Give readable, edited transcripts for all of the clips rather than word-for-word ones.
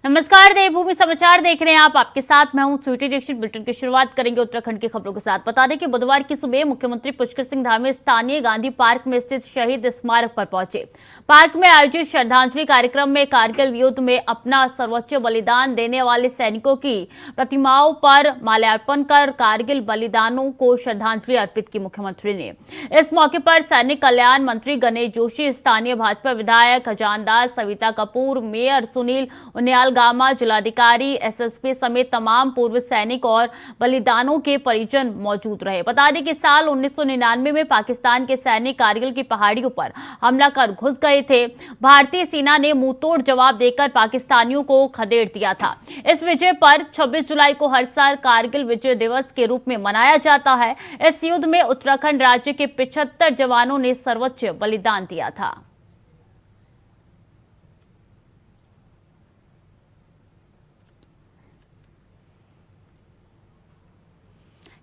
नमस्कार, देवभूमि समाचार देख रहे हैं आप। आपके साथ मैं हूं स्वीटी दीक्षित। बुलेटिन की शुरुआत करेंगे उत्तराखंड की खबरों के साथ। बता दें कि बुधवार की सुबह मुख्यमंत्री पुष्कर सिंह धामी स्थानीय गांधी पार्क में स्थित शहीद स्मारक पर पहुंचे। पार्क में आयोजित श्रद्धांजलि कार्यक्रम में कारगिल युद्ध में अपना सर्वोच्च बलिदान देने वाले सैनिकों की प्रतिमाओं पर माल्यार्पण कर कारगिल बलिदानों को श्रद्धांजलि अर्पित की मुख्यमंत्री ने। इस मौके पर सैनिक कल्याण मंत्री गणेश जोशी, स्थानीय भाजपा विधायक खजानदार सविता कपूर, मेयर सुनील उनियाल गामा, जिलाधिकारी, एसएसपी समेत तमाम पूर्व सैनिक और बलिदानों के परिजन मौजूद रहे। बता दें कि साल 1999 में पाकिस्तान के सैनिक कारगिल की पहाड़ियों पर हमला कर घुस गए थे। भारतीय सेना ने मुंहतोड़ जवाब देकर पाकिस्तानियों को खदेड़ दिया था। इस विजय पर 26 जुलाई को हर साल कारगिल विजय दिवस के रूप में मनाया जाता है। इस युद्ध में उत्तराखंड राज्य के 75 जवानों ने सर्वोच्च बलिदान दिया था।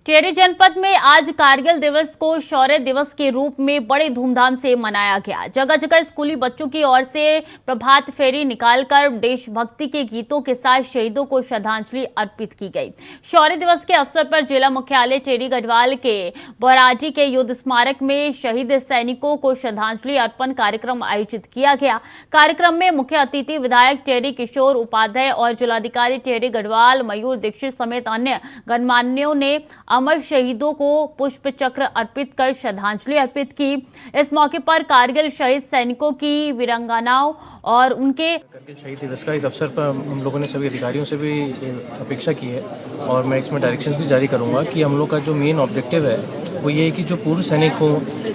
टिहरी जनपद में आज कारगिल दिवस को शौर्य दिवस के रूप में बड़े धूमधाम से मनाया गया। जगह जगह स्कूली बच्चों की ओर से प्रभात फेरी निकालकर देशभक्ति के गीतों के साथ शहीदों को श्रद्धांजलि अर्पित की गई। शौर्य दिवस के अवसर पर जिला मुख्यालय टिहरी गढ़वाल के बोराजी के युद्ध स्मारक में शहीद सैनिकों को श्रद्धांजलि अर्पण कार्यक्रम आयोजित किया गया। कार्यक्रम में मुख्य अतिथि विधायक टिहरी किशोर उपाध्याय और जिलाधिकारी टिहरी गढ़वाल मयूर दीक्षित समेत अन्य गणमान्यों ने अमर शहीदों को पुष्प चक्र अर्पित कर श्रद्धांजलि अर्पित की। इस मौके पर कारगिल शहीद सैनिकों की वीरांगनाओं और उनके शहीद दिवस का इस अवसर पर हम लोगों ने सभी अधिकारियों से भी अपेक्षा की है और मैं इसमें डायरेक्शंस भी जारी करूंगा कि हम लोग का जो मेन ऑब्जेक्टिव है वो ये है कि जो पूर्व सैनिक हो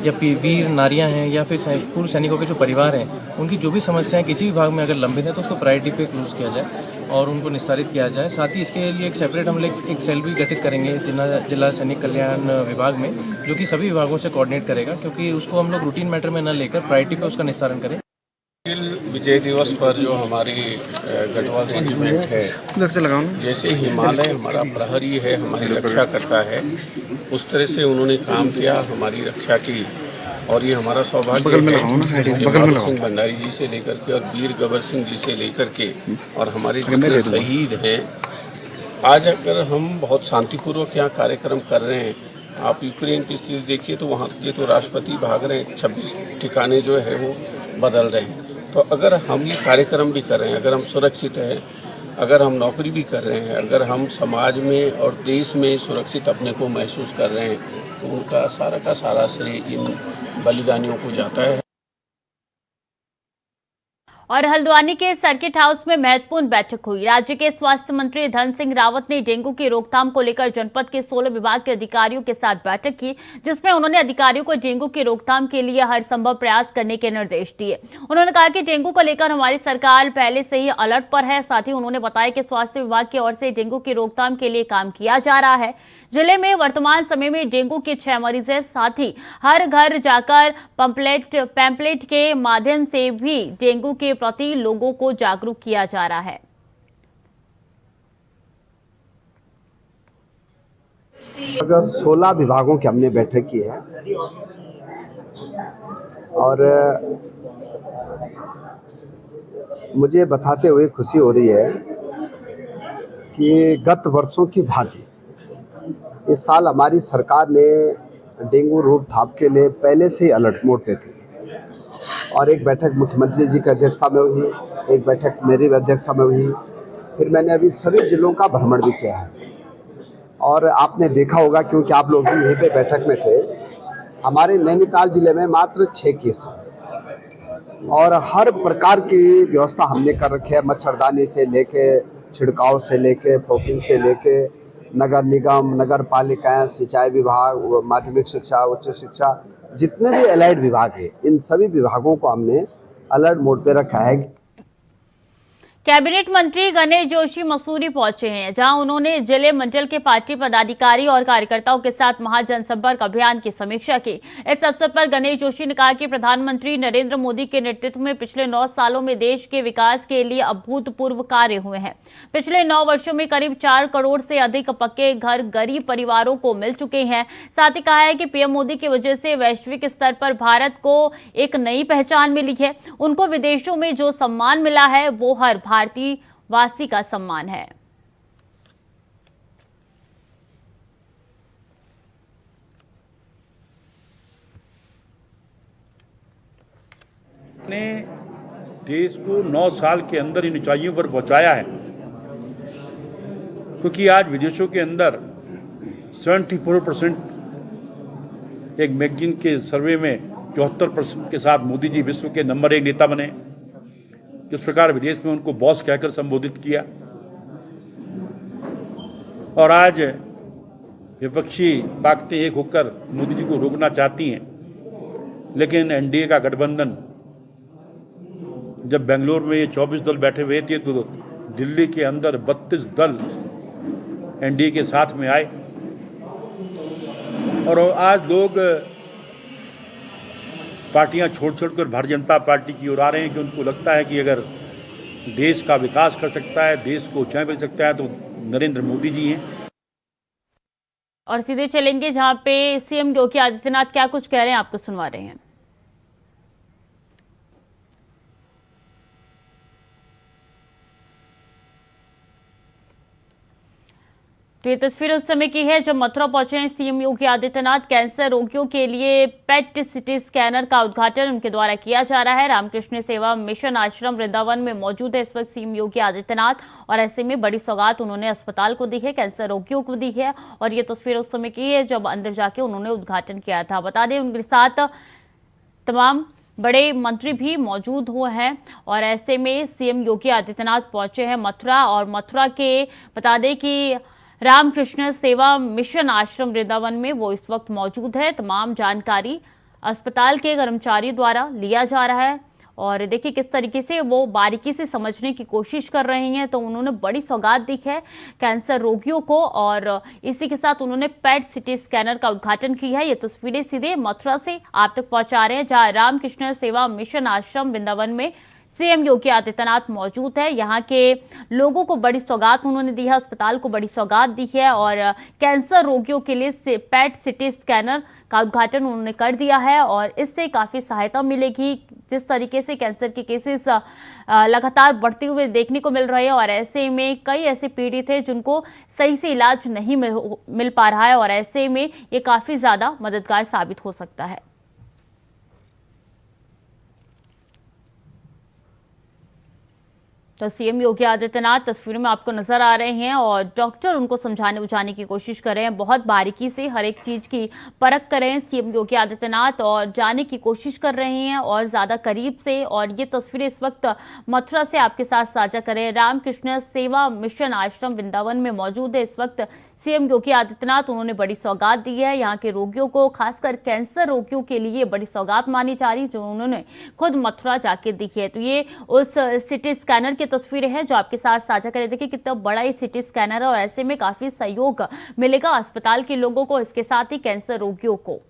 या वीर नारियां हैं या फिर पूर्व सैनिकों के जो परिवार हैं, उनकी जो भी समस्याएं किसी भी विभाग में अगर लंबित है तो उसको प्रायोरिटी पे क्लोज किया जाए और उनको निस्तारित किया जाए। साथ ही इसके लिए एक सेपरेट हम लोग एक सेल भी गठित करेंगे जिला सैनिक कल्याण विभाग में, जो कि सभी विभागों से कोऑर्डिनेट करेगा, क्योंकि उसको हम लोग रूटीन मैटर में न लेकर प्रायोरिटी पे उसका निस्तारण करें। विजय दिवस पर जो हमारी गढ़वाल रेजिमेंट है, जैसे हिमालय हमारा प्रहरी है, हमारी रक्षा करता है, उस तरह से उन्होंने काम किया, हमारी रक्षा की। और ये हमारा सौभाग्य है सिंह भंडारी जी से लेकर के और वीर गबर सिंह जी से लेकर के और हमारे जितने शहीद हैं, आज अगर हम बहुत शांतिपूर्वक यहाँ कार्यक्रम कर रहे हैं। आप यूक्रेन की स्थिति देखिए तो वहाँ के तो राष्ट्रपति भाग रहे हैं, 26 ठिकाने जो है वो बदल रहे हैं। तो अगर हम ये कार्यक्रम भी कर रहे हैं, अगर हम सुरक्षित हैं, अगर हम नौकरी भी कर रहे हैं, अगर हम समाज में और देश में सुरक्षित अपने को महसूस कर रहे हैं, तो उनका सारा का सारा श्रेय इन बलिदानियों को जाता है। और हल्द्वानी के सर्किट हाउस में महत्वपूर्ण बैठक हुई। राज्य के स्वास्थ्य मंत्री धन सिंह रावत ने डेंगू की रोकथाम को लेकर जनपद के 16 विभाग के अधिकारियों के साथ बैठक की, जिसमें उन्होंने अधिकारियों को डेंगू की रोकथाम के लिए हर संभव प्रयास करने के निर्देश दिए। उन्होंने कहा कि डेंगू को लेकर हमारी सरकार पहले से ही अलर्ट पर है। साथ ही उन्होंने बताया कि स्वास्थ्य विभाग की ओर से डेंगू की रोकथाम के लिए काम किया जा रहा है। जिले में वर्तमान समय में डेंगू के 6 मरीज हैं। साथ ही हर घर जाकर पैम्पलेट के माध्यम से भी डेंगू के प्रति लोगों को जागरूक किया जा रहा है। अगर 16 विभागों की हमने बैठक की है और मुझे बताते हुए खुशी हो रही है कि गत वर्षों की भांति इस साल हमारी सरकार ने डेंगू रोकथाम के लिए पहले से ही अलर्ट मोड पे थी और एक बैठक मुख्यमंत्री जी की अध्यक्षता में हुई, एक बैठक मेरी अध्यक्षता में हुई, फिर मैंने अभी सभी जिलों का भ्रमण भी किया है। और आपने देखा होगा, क्योंकि आप लोग भी यहीं पे बैठक में थे, हमारे नैनीताल जिले में मात्र 6 केस हैं और हर प्रकार की व्यवस्था हमने कर रखी है। मच्छरदानी से लेके, छिड़काव से लेके, फोकिंग से लेके, नगर निगम, नगर पालिकाएँ, सिंचाई विभाग, माध्यमिक शिक्षा, उच्च शिक्षा, जितने भी एलाइड विभाग है, इन सभी विभागों को हमने अलर्ट मोड पे रखा है। कैबिनेट मंत्री गणेश जोशी मसूरी पहुंचे हैं, जहां उन्होंने जिले मंडल के पार्टी पदाधिकारी और कार्यकर्ताओं के साथ महाजनसंपर्क अभियान की समीक्षा की। इस अवसर पर गणेश जोशी ने कहा कि प्रधानमंत्री नरेंद्र मोदी के नेतृत्व में पिछले 9 सालों में देश के विकास के लिए अभूतपूर्व कार्य हुए हैं। पिछले 9 वर्षों में करीब 4 करोड़ से अधिक पक्के घर गरीब परिवारों को मिल चुके हैं। साथ ही कहा है कि पीएम मोदी की वजह से वैश्विक स्तर पर भारत को एक नई पहचान मिली है। उनको विदेशों में जो सम्मान मिला है वो हर भारतीय वासी का सम्मान है। ने देश को 9 साल के अंदर इन ऊंचाइयों पर पहुंचाया है, क्योंकि आज विदेशों के अंदर 74% एक मैगजीन के सर्वे में 74% के साथ मोदी जी विश्व के नंबर 1 नेता बने। किस प्रकार विदेश में उनको बॉस कहकर संबोधित किया, और आज विपक्षी ताकतें एक होकर मोदी जी को रोकना चाहती हैं, लेकिन एनडीए का गठबंधन जब बेंगलोर में ये 24 दल बैठे हुए थे तो दिल्ली के अंदर 32 दल एनडीए के साथ में आए, और आज लोग पार्टियां छोड़ कर भारतीय जनता पार्टी की ओर आ रहे हैं कि उनको लगता है कि अगर देश का विकास कर सकता है, देश को ऊंचाई पर सकता है तो नरेंद्र मोदी जी हैं। और सीधे चलेंगे जहां पे सीएम योगी आदित्यनाथ क्या कुछ कह रहे हैं, आपको सुनवा रहे हैं। तो ये तस्वीर उस समय की है जब मथुरा पहुंचे हैं सीएम योगी आदित्यनाथ। कैंसर रोगियों के लिए पेट सिटी स्कैनर का उद्घाटन उनके द्वारा किया जा रहा है। रामकृष्ण सेवा मिशन आश्रम वृंदावन में मौजूद है इस वक्त सीएम योगी आदित्यनाथ, और ऐसे में बड़ी सौगात उन्होंने अस्पताल को दी है, कैंसर रोगियों को दी है। और ये तस्वीर उस समय की है जब अंदर जाके उन्होंने उद्घाटन किया था। बता दें उनके साथ तमाम बड़े मंत्री भी मौजूद हुए हैं, और ऐसे में सीएम योगी आदित्यनाथ पहुंचे हैं मथुरा। और मथुरा के बता दें कि रामकृष्ण सेवा मिशन आश्रम वृंदावन में वो इस वक्त मौजूद है। तमाम जानकारी अस्पताल के कर्मचारी द्वारा लिया जा रहा है, और देखिए किस तरीके से वो बारीकी से समझने की कोशिश कर रहे हैं। तो उन्होंने बड़ी सौगात दी है कैंसर रोगियों को, और इसी के साथ उन्होंने पेट सिटी स्कैनर का उद्घाटन किया है। ये तस्वीरें सीधे मथुरा से आप तक पहुंचा रहे हैं, जहां रामकृष्ण सेवा मिशन आश्रम वृंदावन में सीएम योगी आदित्यनाथ मौजूद है। यहाँ के लोगों को बड़ी सौगात उन्होंने दी है, अस्पताल को बड़ी सौगात दी है, और कैंसर रोगियों के लिए पेट सिटी स्कैनर का उद्घाटन उन्होंने कर दिया है। और इससे काफ़ी सहायता मिलेगी। जिस तरीके से कैंसर के केसेस लगातार बढ़ते हुए देखने को मिल रहे हैं, और ऐसे में कई ऐसे पीड़ित हैं जिनको सही से इलाज नहीं मिल पा रहा है, और ऐसे में ये काफ़ी ज़्यादा मददगार साबित हो सकता है। तो सीएम योगी आदित्यनाथ तस्वीरों में आपको नजर आ रहे हैं, और डॉक्टर उनको समझाने बुझाने की कोशिश कर रहे हैं, बहुत बारीकी से हर एक चीज की परख कर रहे हैं सीएम योगी आदित्यनाथ, और जाने की कोशिश कर रहे हैं और ज्यादा करीब से। और ये तस्वीरें इस वक्त मथुरा से आपके साथ साझा कर रहे हैं। रामकृष्ण सेवा मिशन आश्रम वृंदावन में मौजूद है इस वक्त सीएम योगी आदित्यनाथ। उन्होंने बड़ी सौगात दी है यहाँ के रोगियों को, खासकर कैंसर रोगियों के लिए बड़ी सौगात मानी जा रही, जो उन्होंने खुद मथुरा जाके दी है। तो ये उस सिटी स्कैनर की तस्वीरें हैं जो आपके साथ साझा करें। देखिए कितना बड़ा ये सिटी स्कैनर है, और ऐसे में काफी सहयोग मिलेगा अस्पताल के लोगों को, इसके साथ ही कैंसर रोगियों को।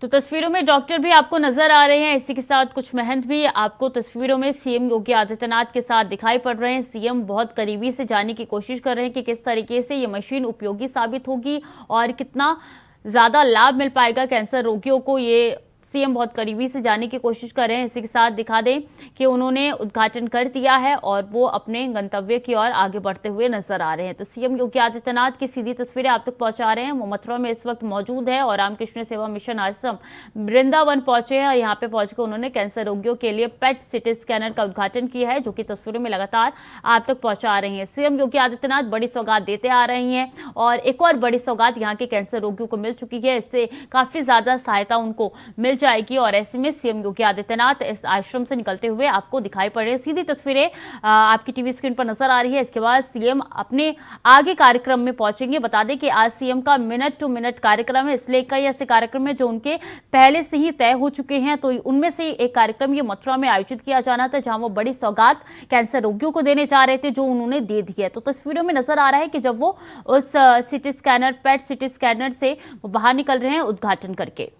तो तस्वीरों में डॉक्टर भी आपको नजर आ रहे हैं, इसी के साथ कुछ महंत भी आपको तस्वीरों में सीएम योगी आदित्यनाथ के साथ दिखाई पड़ रहे हैं। सीएम बहुत करीबी से जानने की कोशिश कर रहे हैं कि किस तरीके से ये मशीन उपयोगी साबित होगी और कितना ज़्यादा लाभ मिल पाएगा कैंसर रोगियों को। ये सीएम बहुत करीबी से जानने की कोशिश कर रहे हैं। इसी के साथ दिखा दें कि उन्होंने उद्घाटन कर दिया है और वो अपने गंतव्य की ओर आगे बढ़ते हुए नजर आ रहे हैं। तो सीएम योगी आदित्यनाथ की सीधी तस्वीरें आप तक पहुंचा रहे हैं। वो मथुरा में इस वक्त मौजूद है और रामकृष्ण सेवा मिशन आश्रम वृंदावन पहुंचे हैं। यहाँ पे पहुंचकर उन्होंने कैंसर रोगियों के लिए पेट सिटी स्कैनर का उद्घाटन किया है, जो कि तस्वीरों में लगातार आप तक पहुंचा रही हैं। सीएम योगी आदित्यनाथ बड़ी सौगात देते आ रही हैं और एक और बड़ी सौगात यहाँ के कैंसर रोगियों को मिल चुकी है। इससे काफी ज्यादा सहायता उनको मिल जाएगी और ऐसे में सीएम योगी आदित्यनाथ इस आश्रम से निकलते हुए आपको दिखाई पड़ रहे हैं। सीधी तस्वीरें आपकी टीवी स्क्रीन पर नजर आ रही है। इसके बाद सीएम अपने आगे कार्यक्रम में पहुंचेंगे। बता दें कि आज सीएम का मिनट टू मिनट कार्यक्रम है, इसलिए कई ऐसे कार्यक्रम है जो उनके पहले से ही तय हो चुके हैं। तो उनमें से एक कार्यक्रम ये मथुरा में आयोजित किया जाना था, जहां वो बड़ी सौगात कैंसर रोगियों को देने जा रहे थे, जो उन्होंने दे दी है। तो तस्वीरों में नजर आ रहा है कि जब वो उस city scanner PET CT scanner से वो बाहर निकल रहे हैं उद्घाटन करके।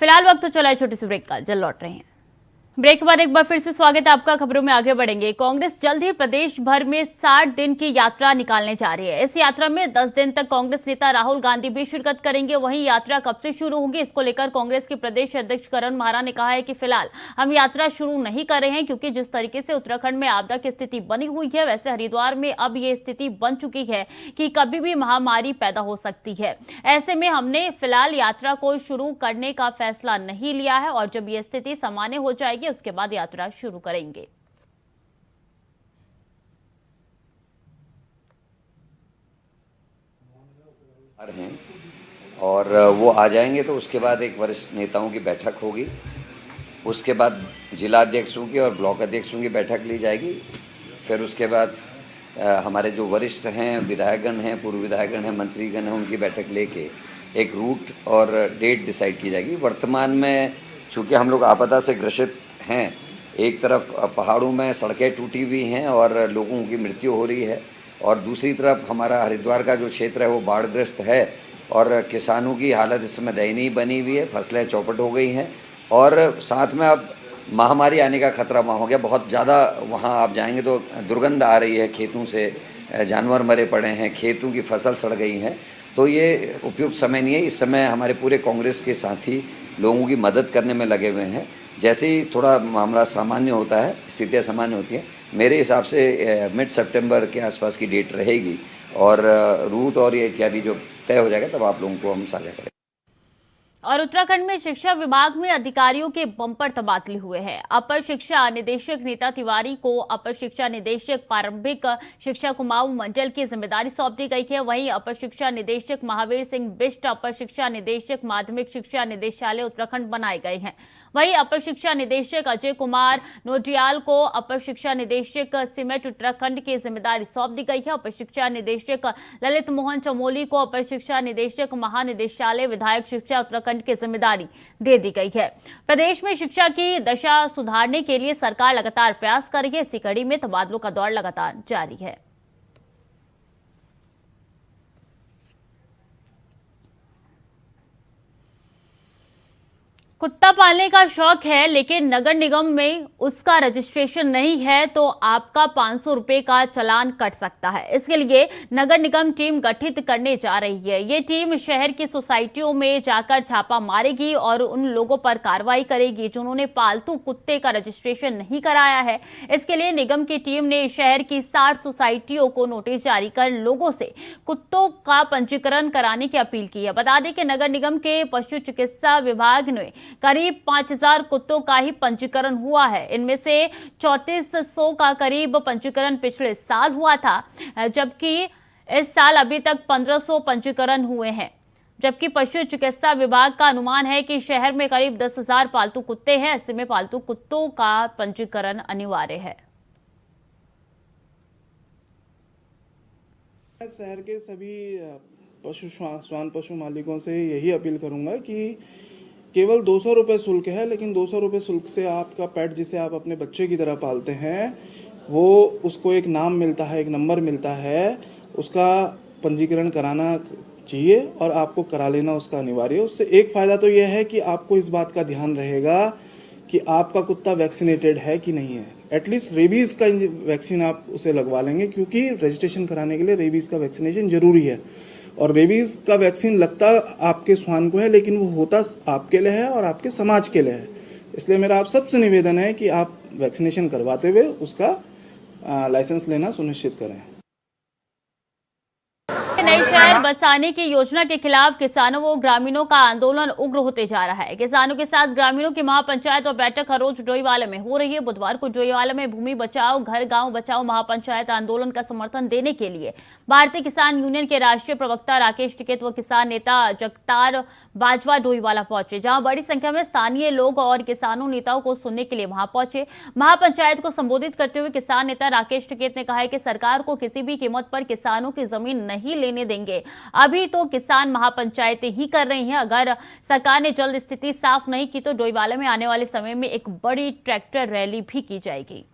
फिलहाल वक्त तो चला है छोटी सी ब्रेक का, जल्द लौट रहे हैं। ब्रेक के बाद एक बार फिर से स्वागत है आपका। खबरों में आगे बढ़ेंगे। कांग्रेस जल्द ही प्रदेश भर में 60 दिन की यात्रा निकालने जा रही है। इस यात्रा में 10 दिन तक कांग्रेस नेता राहुल गांधी भी शिरकत करेंगे। वहीं यात्रा कब से शुरू होगी, इसको लेकर कांग्रेस के प्रदेश अध्यक्ष करण माहरा ने कहा है कि फिलहाल हम यात्रा शुरू नहीं कर रहे हैं, क्योंकि जिस तरीके से उत्तराखंड में आपदा की स्थिति बनी हुई है, वैसे हरिद्वार में अब ये स्थिति बन चुकी है कि कभी भी महामारी पैदा हो सकती है। ऐसे में हमने फिलहाल यात्रा को शुरू करने का फैसला नहीं लिया है और जब ये स्थिति सामान्य हो जाएगी उसके बाद यात्रा शुरू करेंगे। हैं और वो आ जाएंगे तो उसके बाद एक वरिष्ठ नेताओं की बैठक होगी, उसके बाद जिलाध्यक्षों की और ब्लॉक अध्यक्षों की बैठक ली जाएगी। फिर उसके बाद हमारे जो वरिष्ठ हैं, विधायकगण हैं, पूर्व विधायकगण हैं, मंत्रीगण हैं, उनकी बैठक लेके एक रूट और डेट डिसाइड की जाएगी। वर्तमान में चूँकि हम लोग आपदा से ग्रसित हैं, एक तरफ पहाड़ों में सड़कें टूटी हुई हैं और लोगों की मृत्यु हो रही है, और दूसरी तरफ हमारा हरिद्वार का जो क्षेत्र है वो बाढ़ग्रस्त है और किसानों की हालत इस समय दयनीय बनी हुई है, फसलें चौपट हो गई हैं और साथ में अब महामारी आने का खतरा वहाँ हो गया। बहुत ज़्यादा वहाँ आप जाएंगे तो दुर्गंध आ रही है, खेतों से जानवर मरे पड़े हैं, खेतों की फसल सड़ गई हैं। तो ये उपयुक्त समय नहीं है। इस समय हमारे पूरे कांग्रेस के साथी लोगों की मदद करने में लगे हुए हैं। जैसे ही थोड़ा मामला सामान्य होता है, स्थितियाँ सामान्य होती हैं, मेरे हिसाब से मिड सितंबर के आसपास की डेट रहेगी और रूट और ये इत्यादि जो तय हो जाएगा तब आप लोगों को हम साझा करेंगे। और उत्तराखंड में शिक्षा विभाग में अधिकारियों के बम्पर तबादले हुए हैं। अपर शिक्षा निदेशक नीता तिवारी को अपर शिक्षा निदेशक प्रारंभिक शिक्षा कुमाऊं मंडल की जिम्मेदारी सौंप दी गई है। वहीं अपर शिक्षा निदेशक महावीर सिंह बिष्ट अपर शिक्षा निदेशक माध्यमिक शिक्षा निदेशालय उत्तराखंड बनाए गए हैं। वहीं अपर शिक्षा निदेशक अजय कुमार नोटियाल को अपर शिक्षा निदेशक सीमेट उत्तराखंड की जिम्मेदारी सौंप दी गई है। अपर शिक्षा निदेशक ललित मोहन चमोली को अपर शिक्षा निदेशक महानिदेशालय विधायक शिक्षा उत्तराखंड की जिम्मेदारी दे दी गई है। प्रदेश में शिक्षा की दशा सुधारने के लिए सरकार लगातार प्रयास कर रही है। इसी कड़ी में तबादलों का दौर लगातार जारी है। कुत्ता पालने का शौक है लेकिन नगर निगम में उसका रजिस्ट्रेशन नहीं है तो आपका 500 रुपए का चालान कट सकता है। इसके लिए नगर निगम टीम गठित करने जा रही है। ये टीम शहर की सोसाइटियों में जाकर छापा मारेगी और उन लोगों पर कार्रवाई करेगी जिन्होंने पालतू कुत्ते का रजिस्ट्रेशन नहीं कराया है। इसके लिए निगम की टीम ने शहर की 60 सोसाइटियों को नोटिस जारी कर लोगों से कुत्तों का पंजीकरण कराने की अपील की है। बता दें कि नगर निगम के पशु चिकित्सा विभाग ने करीब 5000 कुत्तों का ही पंजीकरण हुआ है। इनमें से 3400 का करीब पंजीकरण पिछले साल हुआ था, जबकि इस साल अभी तक 1500 पंजीकरण हुए हैं। जबकि पशु चिकित्सा विभाग का अनुमान है कि शहर में करीब 10,000 पालतू कुत्ते हैं। ऐसे में पालतू कुत्तों का पंजीकरण अनिवार्य है। शहर के सभी श्वान पशु मालिकों से यही अपील करूंगा कि केवल 200 रुपये शुल्क है, लेकिन 200 रुपये शुल्क से आपका पेट जिसे आप अपने बच्चे की तरह पालते हैं वो उसको एक नाम मिलता है, एक नंबर मिलता है, उसका पंजीकरण कराना चाहिए और आपको करा लेना उसका अनिवार्य है। उससे एक फ़ायदा तो यह है कि आपको इस बात का ध्यान रहेगा कि आपका कुत्ता वैक्सीनेटेड है कि नहीं है। एटलीस्ट रेबीज़ का वैक्सीन आप उसे लगवा लेंगे, क्योंकि रजिस्ट्रेशन कराने के लिए रेबीज़ का वैक्सीनेशन ज़रूरी है। और रेबीज़ का वैक्सीन लगता आपके श्वान को है, लेकिन वो होता आपके लिए है और आपके समाज के लिए है। इसलिए मेरा आप सबसे निवेदन है कि आप वैक्सीनेशन करवाते हुए उसका लाइसेंस लेना सुनिश्चित करें। नई शहर बसाने की योजना के खिलाफ किसानों व ग्रामीणों का आंदोलन उग्र होते जा रहा है। किसानों के साथ ग्रामीणों की महापंचायत और बैठक हर रोज डोईवाला में हो रही है। बुधवार को डोईवाला में भूमि बचाओ घर गांव बचाओ महापंचायत आंदोलन का समर्थन देने के लिए भारतीय किसान यूनियन के राष्ट्रीय प्रवक्ता राकेश टिकैत व किसान नेता जगतार बाजवा डोईवाला पहुंचे, जहां बड़ी संख्या में स्थानीय लोग और किसानों नेताओं को सुनने के लिए वहां पहुंचे। महापंचायत को संबोधित करते हुए किसान नेता राकेश टिकैत ने कहा है कि सरकार को किसी भी कीमत पर किसानों की जमीन नहीं लेने देंगे। अभी तो किसान महापंचायतें ही कर रही हैं। अगर सरकार ने जल्द स्थिति साफ नहीं की तो डोईवाला में आने वाले समय में एक बड़ी ट्रैक्टर रैली भी की जाएगी।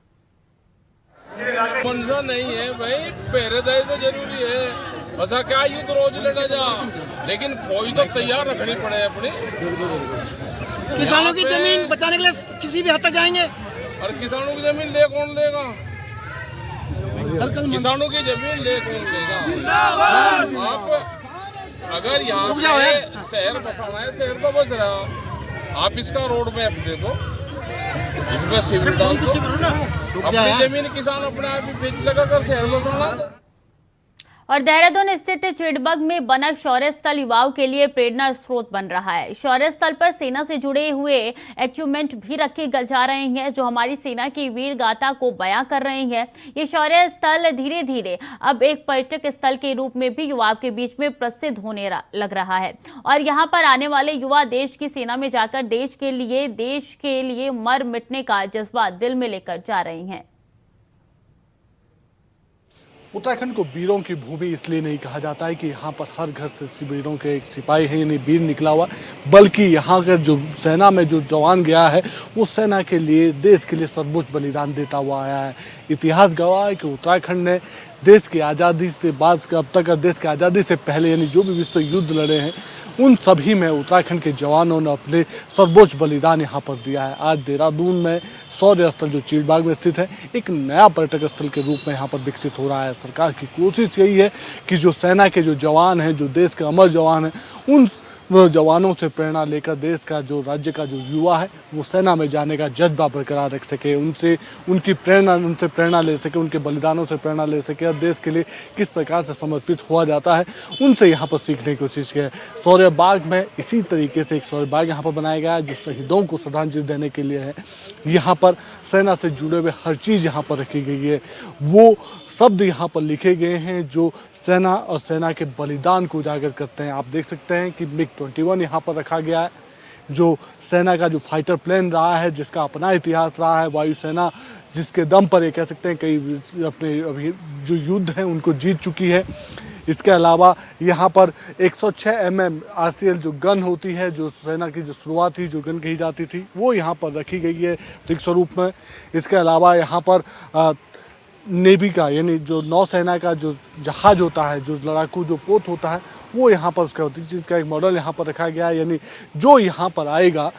मनसा नहीं है भाई, पहरेदारी तो जरूरी है, बसा क्या युद्ध रोज लड़ा जा, लेकिन फौज तो तैयार रखनी पड़े अपनी। किसानों की जमीन बचाने के लिए किसी भी हद तक जाएंगे। और किसानों की जमीन ले कौन लेगा? किसानों की जमीन ले कौन लेगा? आप अगर यहाँ पे शहर बसाना है, शहर तो बस रहा, आप इसका रोड मैप दे दो, इसमें सिविल डाल दो, अपनी जमीन किसान अपने आप ही बेच लगा कर शहर बसाना। और देहरादून स्थित चिड़बग में बना शौर्य स्थल युवाओं के लिए प्रेरणा स्रोत बन रहा है। शौर्य स्थल पर सेना से जुड़े हुए एक्यूपमेंट भी रखे जा रहे हैं जो हमारी सेना की वीर गाथा को बयां कर रहे हैं। ये शौर्य स्थल धीरे धीरे अब एक पर्यटक स्थल के रूप में भी युवाओं के बीच में प्रसिद्ध होने लग रहा है और यहाँ पर आने वाले युवा देश की सेना में जाकर देश के लिए मर मिटने का जज्बा दिल में लेकर जा रहे हैं। उत्तराखंड को वीरों की भूमि इसलिए नहीं कहा जाता है कि यहाँ पर हर घर से वीरों के एक सिपाही हैं, यानी वीर निकला हुआ, बल्कि यहाँ का जो सेना में जो जवान गया है वो सेना के लिए, देश के लिए सर्वोच्च बलिदान देता हुआ आया है। इतिहास गवाह है कि उत्तराखंड ने देश की आज़ादी से बाद अब तक देश की आज़ादी से पहले यानी जो भी विश्व युद्ध लड़े हैं उन सभी में उत्तराखंड के जवानों ने अपने सर्वोच्च बलिदान यहाँ पर दिया है। आज देहरादून में शौर्य स्थल जो चिड़बाग में स्थित है एक नया पर्यटक स्थल के रूप में यहाँ पर विकसित हो रहा है। सरकार की कोशिश यही है कि जो सेना के जो जवान हैं, जो देश के अमर जवान हैं, उन जवानों से प्रेरणा लेकर देश का जो राज्य का जो युवा है वो सेना में जाने का जज्बा बरकरार रख सके, उनसे प्रेरणा ले सके, उनके बलिदानों से प्रेरणा ले सके और देश के लिए किस प्रकार से समर्पित हुआ जाता है उनसे यहाँ पर सीखने की कोशिश की है। शौर्य बाग में इसी तरीके से एक शौर्य बाग यहाँ पर बनाया गया है जो शहीदों को श्रद्धांजलि देने के लिए है। यहाँ पर सेना से जुड़े हुए हर चीज़ यहाँ पर रखी गई है, वो शब्द यहाँ पर लिखे गए हैं जो सेना और सेना के बलिदान को उजागर करते हैं। आप देख सकते हैं कि MiG-21 यहाँ पर रखा गया है जो सेना का जो फाइटर प्लेन रहा है, जिसका अपना इतिहास रहा है, वायुसेना जिसके दम पर ये कह सकते हैं कई अपने अभी जो युद्ध हैं उनको जीत चुकी है। इसके अलावा यहाँ पर 106 mm RCL जो गन होती है, जो सेना की जो शुरुआत थी, जो गन कही जाती थी, वो यहाँ पर रखी गई है प्रतीक स्वरूप में। इसके अलावा यहाँ पर नेवी का यानी जो नौसेना का जो जहाज होता है, जो लड़ाकू जो पोत होता है, वो यहाँ पर उसका होती है, जिसका एक मॉडल यहाँ पर रखा गया है। यानी जो यहाँ पर आएगा,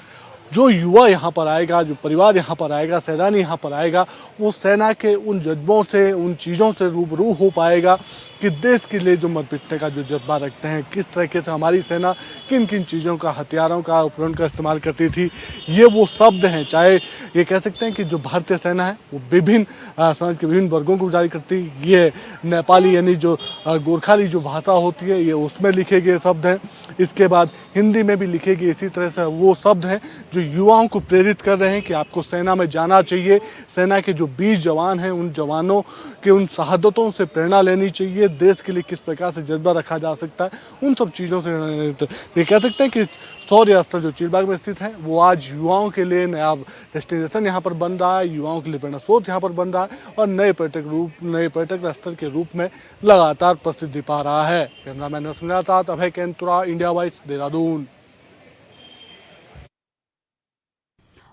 जो युवा यहाँ पर आएगा, जो परिवार यहाँ पर आएगा, सैलानी यहाँ पर आएगा, वो सेना के उन जज्बों से, उन चीज़ों से रूबरू हो पाएगा कि देश के लिए जो मर मिटने का जो जज्बा रखते हैं, किस तरीके से हमारी सेना किन किन चीज़ों का, हथियारों का, उपकरण का इस्तेमाल करती थी। ये वो शब्द हैं, चाहे ये कह सकते हैं कि जो भारतीय सेना है वो विभिन्न समाज के विभिन्न वर्गों को जारी करती है। ये नेपाली यानी जो गोरखाली जो भाषा होती है, ये उसमें लिखे गए शब्द हैं। इसके बाद हिंदी में भी लिखे गए इसी तरह से वो शब्द हैं जो युवाओं को प्रेरित कर रहे हैं कि आपको सेना में जाना चाहिए। सेना के जो 20 जवान हैं, उन जवानों के उन शहादतों से प्रेरणा लेनी चाहिए। देश के लिए किस प्रकार से जज्बा रखा जा सकता है, उन सब चीज़ों से ये कह सकते हैं कि शौर्य स्थल जो चिड़बाग में स्थित है वो आज युवाओं के लिए नया डेस्टिनेशन यहाँ पर बन रहा है, युवाओं के लिए प्रेरणा स्रोत यहाँ पर बन रहा है और नए पर्यटक स्थल के रूप में लगातार प्रसिद्धि पा रहा है। कैमरामैन सुनील साथ अभय केंतुरा, इंडिया वॉइस, देहरादून।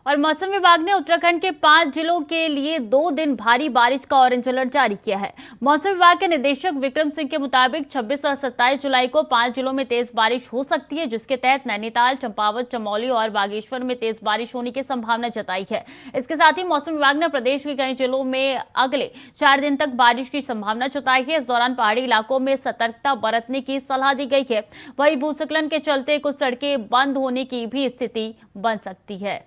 और मौसम विभाग ने उत्तराखंड के 5 जिलों के लिए 2 दिन भारी बारिश का ऑरेंज अलर्ट जारी किया है। मौसम विभाग के निदेशक विक्रम सिंह के मुताबिक 26 और 27 जुलाई को 5 जिलों में तेज बारिश हो सकती है, जिसके तहत नैनीताल, चंपावत, चमोली और बागेश्वर में तेज बारिश होने की संभावना जताई है। इसके साथ ही मौसम विभाग ने प्रदेश के कई जिलों में अगले 4 दिन तक बारिश की संभावना जताई है। इस दौरान पहाड़ी इलाकों में सतर्कता बरतने की सलाह दी गई है। वहीं भूस्खलन के चलते कुछ सड़कें बंद होने की भी स्थिति बन सकती है।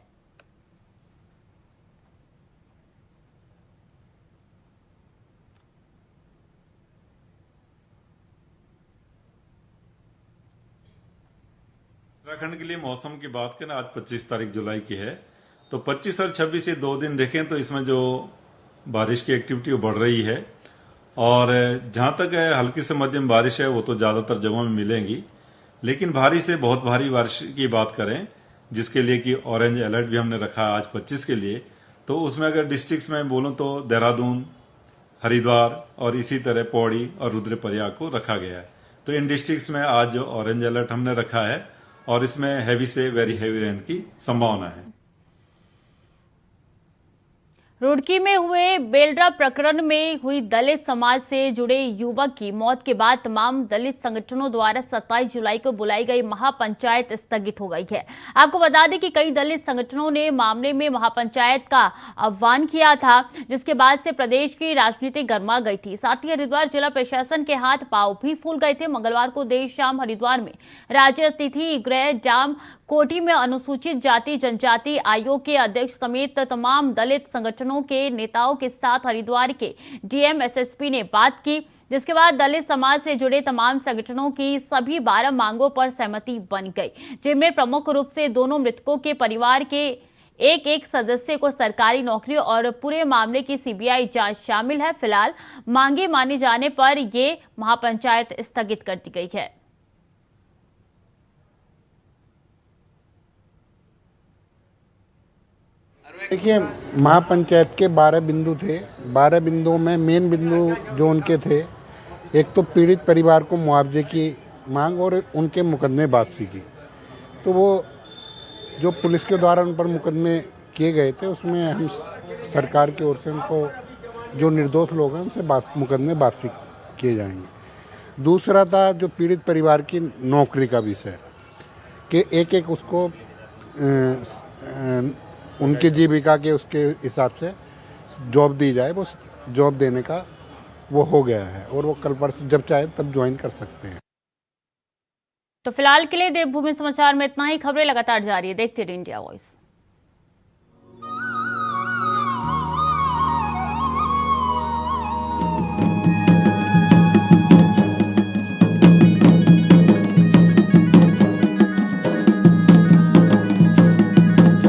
उत्तराखंड के लिए मौसम की बात करें, आज 25 तारीख जुलाई की है, तो 25 और 26 ये 2 दिन देखें तो इसमें जो बारिश की एक्टिविटी वो बढ़ रही है और जहां तक है हल्की से मध्यम बारिश है वो तो ज़्यादातर जगहों में मिलेंगी, लेकिन भारी से बहुत भारी बारिश की बात करें जिसके लिए कि ऑरेंज अलर्ट भी हमने रखा आज 25 के लिए, तो उसमें अगर डिस्ट्रिक्ट्स में बोलूँ तो देहरादून, हरिद्वार और इसी तरह पौड़ी और रुद्रप्रयाग को रखा गया है। तो इन डिस्ट्रिक्ट्स में आज जो ऑरेंज अलर्ट हमने रखा है और इसमें हैवी से वेरी हैवी रेन की संभावना है। रुड़की में हुए बेलरा प्रकरण में हुई दलित समाज से जुड़े युवक की मौत के बाद तमाम दलित संगठनों द्वारा 27 जुलाई को बुलाई गई महापंचायत स्थगित हो गई है। आपको बता दें कि कई दलित संगठनों ने मामले में महापंचायत का आह्वान किया था, जिसके बाद से प्रदेश की राजनीति गर्मा गई थी। साथ ही हरिद्वार जिला प्रशासन के हाथ पांव भी फूल गए थे। मंगलवार को देर शाम हरिद्वार में राज्य अतिथि गृह डाम कोटी में अनुसूचित जाति जनजाति आयोग के अध्यक्ष समेत तमाम दलित संगठनों के नेताओं के साथ हरिद्वार के डीएम एसएसपी ने बात की, जिसके बाद दलित समाज से जुड़े तमाम संगठनों की सभी 12 मांगों पर सहमति बन गई, जिनमें प्रमुख रूप से दोनों मृतकों के परिवार के एक सदस्य को सरकारी नौकरी और पूरे मामले की सीबीआई जांच शामिल है। फिलहाल मांगे माने जाने पर ये महापंचायत स्थगित कर दी गई है। देखिए, महापंचायत के 12 बिंदु थे। 12 बिंदुओं में मेन बिंदु जो उनके थे, एक तो पीड़ित परिवार को मुआवजे की मांग और उनके मुकदमे वापसी की। तो वो जो पुलिस के द्वारा उन पर मुकदमे किए गए थे, उसमें हम सरकार की ओर से उनको जो निर्दोष लोग हैं उनसे मुकदमे वापसी किए जाएंगे। दूसरा था जो पीड़ित परिवार की नौकरी का विषय, कि एक उसको उनकी जीविका के उसके हिसाब से जॉब दी जाए। वो जॉब देने का वो हो गया है और वो कल परसों जब चाहे तब ज्वाइन कर सकते हैं। तो फिलहाल के लिए देवभूमि समाचार में इतना ही। खबरें लगातार जारी है, देखते रहिए इंडिया वॉइस।